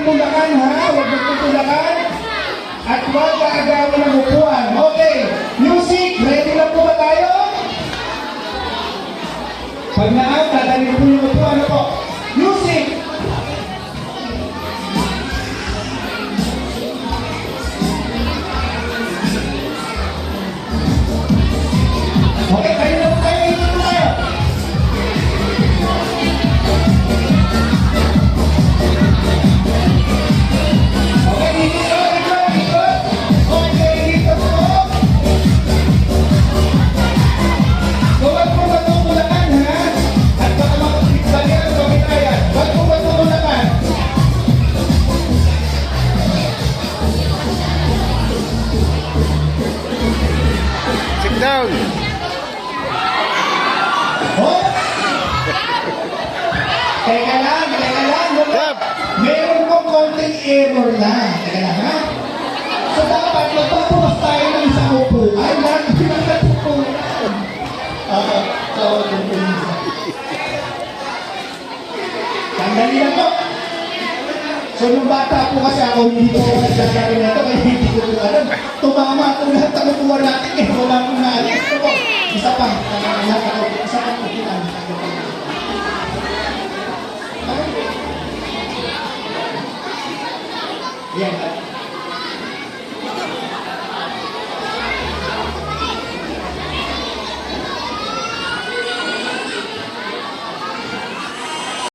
magtutulakan ha, huwag magtutulakan. At huwag kaagawan ng upuan. Okay, music, ready na po ba tayo? Pag na-out, dadalhin po yung upuan na po. Music! Okay, kayo na po tayo, ito po tayo. Okay, dito, dito. Okay, dito po. Huwag po matutulakan, ha? At baka makapagpagyan ang pagkitayan. Huwag po matutulakan. Sit down. Oh! Teka lang. Stop. Meron pong konting error lang. Teka lang, ha? So, dapat magpapumas tayo ng isang upuan. Lahat pinagkatupuan. Sandali lang po. So, nung bata po kasi ako, hindi po ako nagsasabi na ito, kaya hindi ko po alam. Tumama po lahat ang upuan natin, eh, wala pong naalis. Ito po, isa pa. Isa pa upuan. Yan.